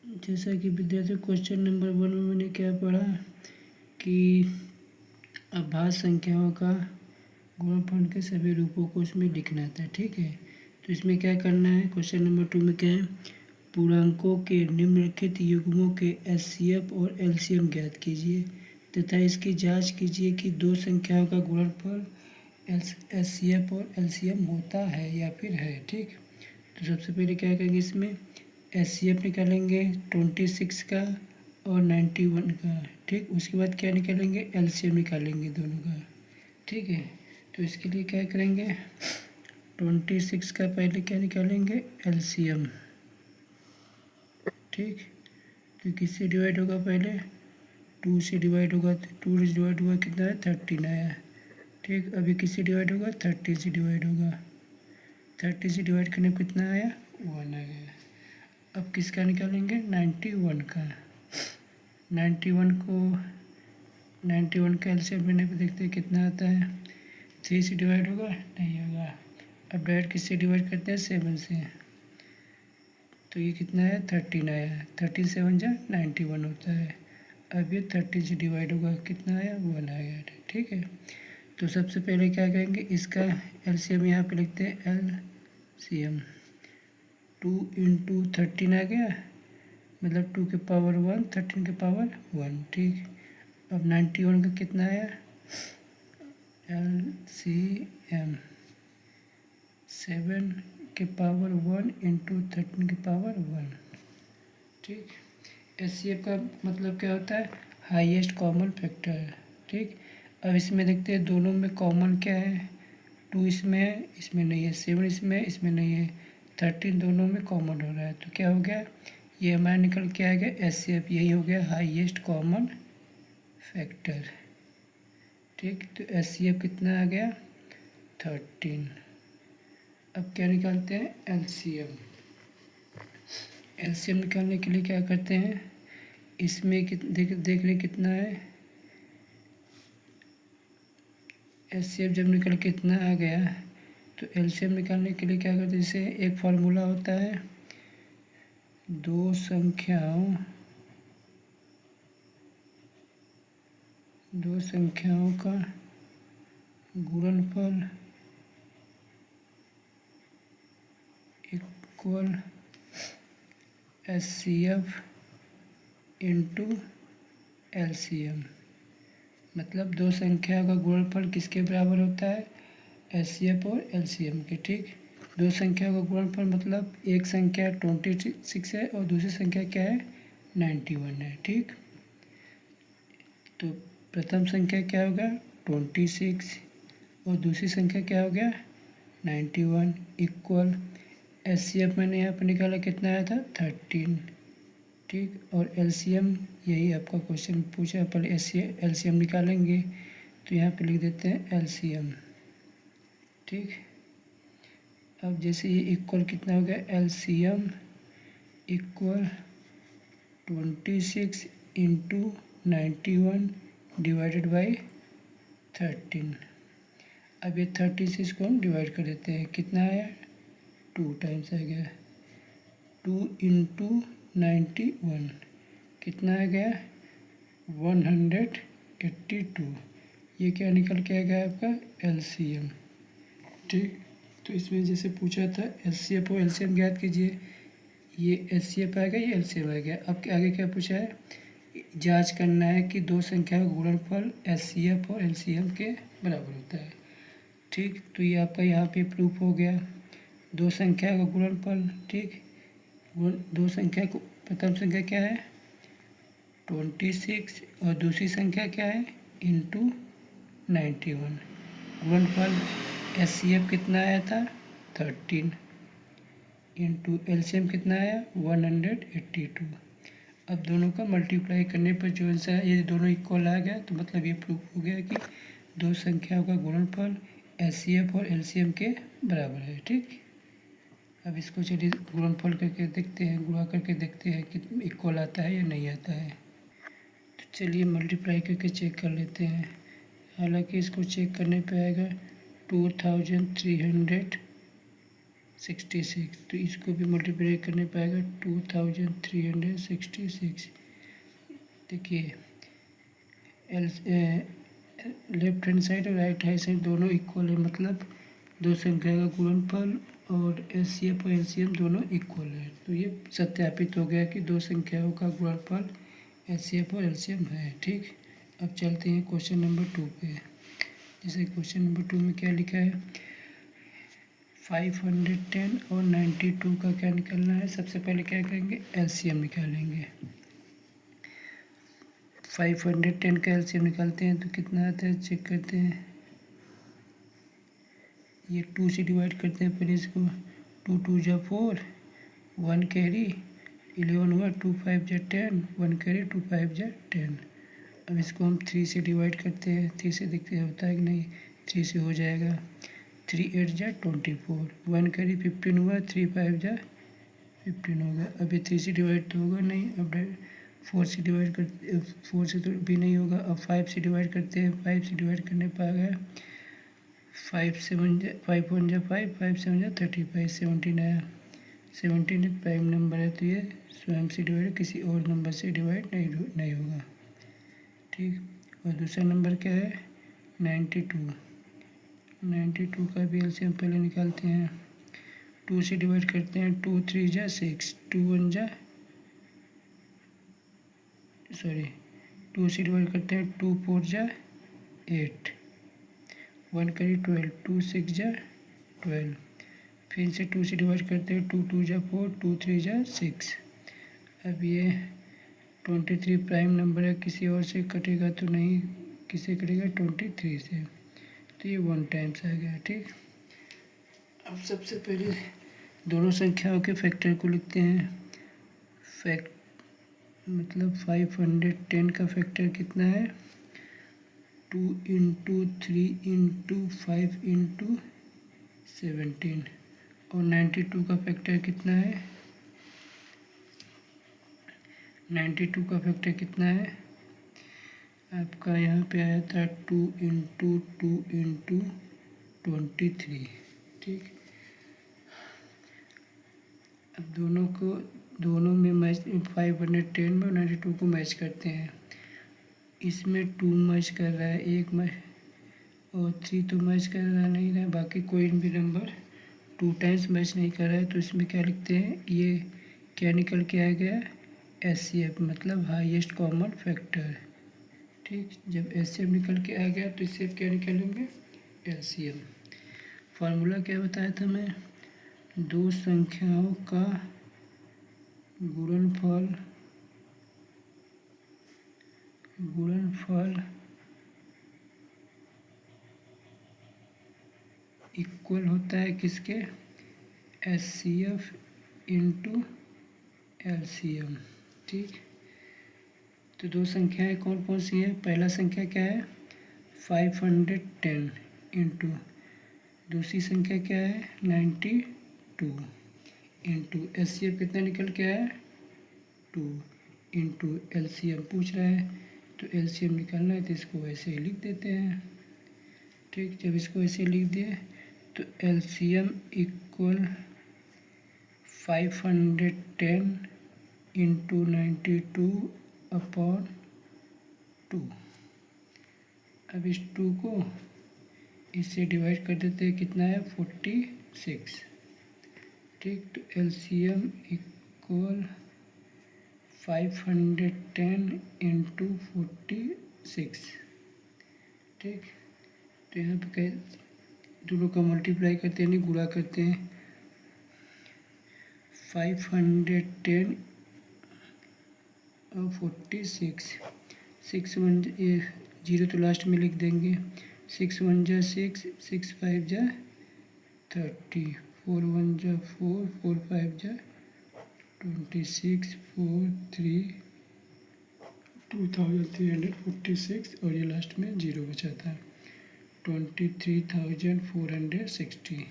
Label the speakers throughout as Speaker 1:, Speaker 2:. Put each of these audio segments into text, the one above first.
Speaker 1: जैसा कि विद्यार्थी क्वेश्चन नंबर 1 में मैंने क्या पढ़ा कि अभाज्य संख्याओं का गुणनफल के सभी रूपों को उसमें लिखना था। ठीक है, तो इसमें क्या करना है, क्वेश्चन नंबर 2 में क्या है, पूर्णांकों के निम्नलिखित युग्मों के एचसीएफ और एलसीएम ज्ञात कीजिए तथा इसकी जांच कीजिए कि दो संख्याओं का गुणनफल एचसीएफ और एलसीएम होता है या फिर है। ठीक, तो सबसे पहले क्या करेंगे, इसमें एचसीएफ निकालेंगे 26 का और 91 का। ठीक, उसके बाद क्या निकालेंगे, एलसीएम निकालेंगे दोनों का। ठीक है, तो इसके लिए क्या करेंगे, 26 का पहले क्या निकालेंगे, एलसीएम। ठीक, तो किससे डिवाइड होगा, पहले 2 से डिवाइड होगा, तो 2 से डिवाइड हुआ कितना है, 13 आया। ठीक, अभी किससे डिवाइड होगा, 30 से डिवाइड होगा, 30 से डिवाइड करने पर कितना आया, 1 आ गया। अब किसका निकालेंगे, 91 का। 91 का एलसीएम लेने पर देखते हैं कितना आता है, 3 से डिवाइड होगा, नहीं होगा। अब डायरेक्ट किससे डिवाइड करते हैं, 7 से, तो ये कितना है, 13 आया। 13 7 जा 91 होता है। अब ये 13 से डिवाइड होगा, कितना आया, 1 आ गया। ठीक है, तो सबसे पहले क्या करेंगे, इसका एलसीएम यहाँ पे लिखते हैं, एलसीएम 2 × 13 आ गया, मतलब 2 के पावर 1, 13 के पावर 1। ठीक, अब 91 का कितना आया, एलसीएम 7 के पावर 1 × 13 के पावर 1। ठीक, एचसीएफ का मतलब क्या होता है, हाईएस्ट कॉमन फैक्टर। ठीक, अब इसमें देखते हैं दोनों में कॉमन क्या है, 2 इसमें है, इसमें नहीं है, 7 इसमें है, इसमें नहीं है, 13 दोनों में कॉमन हो रहा है, तो क्या हो गया, ये हमारा निकल के आ गया एचसीएफ, यही हो गया हाईएस्ट कॉमन फैक्टर। ठीक, तो एचसीएफ कितना आ गया, 13। अब क्या निकालते हैं, एलसीएम। एलसीएम निकालने के लिए क्या करते हैं, इसमें देख रहे कितना है, एचसीएफ जब निकल के इतना आ गया तो एलसीएम निकालने के लिए क्या करते हैं, जैसे एक फार्मूला होता है, दो संख्याओं का गुणनफल इक्वल एचसीएफ इंटू एलसीएम। मतलब दो संख्या का गुणनफल किसके बराबर होता है, एचसीएफ और एलसीएम के। ठीक, दो संख्या का गुणनफल मतलब एक संख्या 26 है और दूसरी संख्या क्या है, 91 है। ठीक, तो प्रथम संख्या क्या होगा, 26 और दूसरी संख्या क्या हो गया, 91 इक्वल एचसीएफ मैंने यहाँ पर निकाला, कितना आया था, 13। ठीक, और एलसीएम यही आपका क्वेश्चन पूछा, पहले एलसीएम निकालेंगे, तो यहाँ पे लिख देते हैं एलसीएम। ठीक, अब जैसे ये इक्वल कितना हो गया, एलसीएम इक्वल 26 × 91 डिवाइडेड बाई 13। अब ये 13 से इसको हम डिवाइड कर देते हैं, कितना आया, 2 टाइम्स आ गया, 2 × 91 कितना आ गया, 182। ये क्या निकल के आ गया आपका, एलसीएम। ठीक, तो इसमें जैसे पूछा था एचसीएफ और एलसीएम ज्ञात कीजिए, ये एचसीएफ आ गया, ये एलसीएम आ गया। अब आगे क्या पूछा है, जांच करना है कि दो संख्या का गुणनफल एचसीएफ और एलसीएम के बराबर होता है। ठीक, तो ये आपका यहाँ पे प्रूफ हो गया, दो संख्या का गुणनफल। ठीक, दो संख्या को, प्रथम संख्या क्या है, 26 और दूसरी संख्या क्या है, इंटू 91। गुणनफल एचसीएफ कितना आया था, 13 इंटू एलसीएम कितना आया, 182। अब दोनों का मल्टीप्लाई करने पर जो आंसर है, ये दोनों इक्वल आ गया, तो मतलब ये प्रूफ हो गया कि दो संख्याओं का गुणनफल एचसीएफ और एलसीएम के बराबर है। ठीक, अब इसको चलिए गुणनफल करके देखते हैं, गुणा करके देखते हैं कि इक्वल आता है या नहीं आता है। तो चलिए मल्टीप्लाई करके चेक कर लेते हैं। हालांकि इसको चेक करने पे आएगा 2300 66, तो इसको भी मल्टीप्लाई करने पाएगा 2366। देखिए लेफ्ट हैंड साइड और राइट हैंड साइड दोनों इक्वल है, मतलब दो संख्या का गुणनफल और एचसीएफ और एलसीएम दोनों इक्वल है। तो ये सत्यापित हो गया कि दो संख्याओं का गुणनफल एचसीएफ और एलसीएम है। ठीक, अब चलते हैं क्वेश्चन नंबर 2 पे। जैसे क्वेश्चन नंबर 2 में क्या लिखा है, 510 और 92 का क्या निकालना है। सबसे पहले क्या करेंगे, एलसीएम निकालेंगे। 510 का एलसीएम निकालते हैं तो कितना आता है, चेक करते हैं। ये 2 से डिवाइड करते हैं पहले इसको। 2 2 जा 4, 1 कैरी 11 हुआ, 2 5 जा 10, 1 कैरी 2 5 जा 10। अब इसको हम 3 से डिवाइड करते हैं। 3 से देखते हैं होता है कि नहीं, 3 से हो जाएगा। 3 8 जा 24, 1 कैरी 15 हुआ, 3 5 जा 15 होगा। अभी 3 से डिवाइड तो होगा नहीं, अब 4 से डिवाइड करते, 4 से तो भी नहीं होगा। अब 5 से डिवाइड करते हैं। 5 से डिवाइड करने पर आ गया 5 7 जा 5 1 जा 5, 5 7 जा 35, 17 आया। 17 एक प्राइम नंबर है, तो ये स्वयं से डिवाइड, किसी और नंबर से डिवाइड नहीं होगा। ठीक, और दूसरा नंबर क्या है, 92। 92 का भी एलसीएम पहले निकालते हैं। 2 से डिवाइड करते हैं। 2 3 जा 6, 2 1 जा 2 से डिवाइड करते हैं। 2 4 जा 8, 1 करी 12, 2 6 जा 12। फिर से 2 से डिवाइड करते हैं। 2 2 जा 4, 2 3 जा 6। अब ये 23 प्राइम नंबर है, किसी और से कटेगा तो नहीं, किससे कटेगा, 23 से। तो ये 1 टाइम्स आ गया। ठीक, अब सबसे पहले दोनों संख्याओं के फैक्टर को लिखते हैं। मतलब 510 का फैक्टर कितना है, 2 इंटू 3 इंटू 5 इंटू 17। और 92 का फैक्टर कितना है, 92 का फैक्टर कितना है आपका, यहाँ पे आया था 2 इंटू 2 इंटू 23। ठीक, अब दोनों में मैच, 510 में 92 को मैच करते हैं। इसमें 2 मैच कर रहा है, 1 मैच, और 3 तो मैच कर रहा नहीं रहा, बाकी कोई भी नंबर 2 टाइम्स मैच नहीं कर रहा है। तो इसमें क्या लिखते हैं, ये क्या निकल के आ गया, एचसीएफ, मतलब हाईएस्ट कॉमन फैक्टर। ठीक, जब एचसीएफ निकल के आ गया तो इससे क्या निकालेंगे, एलसीएम। फार्मूला क्या बताया था मैं, दो संख्याओं का गुणनफल इक्वल होता है किसके, एचसीएफ इंटू एलसीएम। ठीक, तो दो संख्याएं कौन कौन सी हैं, पहला संख्या क्या है 510 इंटू, दूसरी संख्या क्या है 92 इंटू, एचसीएफ कितना निकल के आया 2 इंटू एलसीएम पूछ रहा है, तो एलसीएम निकालना है तो इसको वैसे ही लिख देते हैं। ठीक, जब इसको ऐसे लिख दिए तो एलसीएम इक्वल 510 इंटू 92 अपॉन 2। अब इस 2 को इससे डिवाइड कर देते हैं, कितना है 46। ठीक, तो एलसीएम इक्वल 510 इंटू 46। ठीक, तो यहाँ पे दोनों का मल्टीप्लाई करते हैं, नहीं गुणा करते हैं। 510 और 46, 6 1 0 तो लास्ट में लिख देंगे। 6 1 जा 6, 6 5 जा 30, 4 1 जा 4, 4 5 जा 26, 4 3 2346, और ये लास्ट में 0 बचा था, 23,460।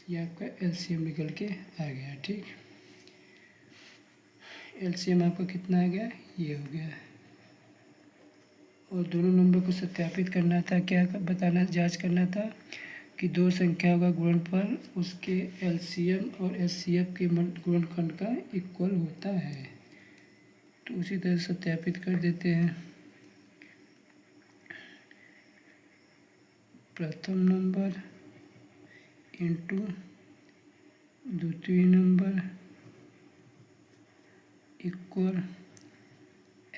Speaker 1: ये आपका एलसीएम निकल के आ गया। ठीक, एलसीएम आपका कितना आ गया, ये हो गया। और दोनों नंबर को सत्यापित करना था, क्या बताना, जांच करना था कि दो संख्याओं का गुणनफल उसके एलसीएम और एचसीएफ के गुणनखंड का इक्वल होता है। तो उसी तरह सत्यापित कर देते हैं। प्रथम नंबर इंटू द्वितीय number equal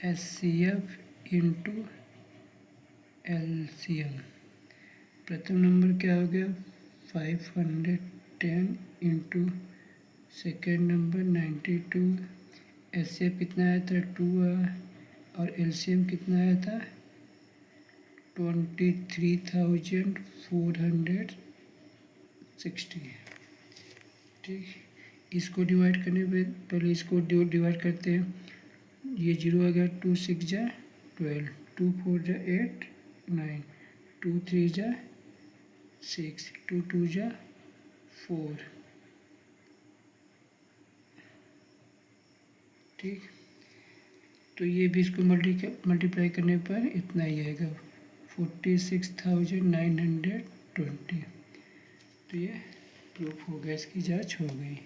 Speaker 1: HCF into LCM. प्रथम नंबर क्या हो गया 510 इंटू सेकेंड नंबर 92। एचसीएफ कितना आया था 2 और एलसीएम कितना आया था 23,460। ठीक, इसको डिवाइड करने पे पहले इसको डिवाइड करते हैं। ये 0 आ गया 2 6 जा 12, 2 4 जा 8 9, 2 3 जा 6, 2 2 जा 4। ठीक, तो ये भी इसको मल्टीप्लाई करने पर इतना ही आएगा 46,920। तो ये प्रूफ हो गया, इसकी जांच हो गई।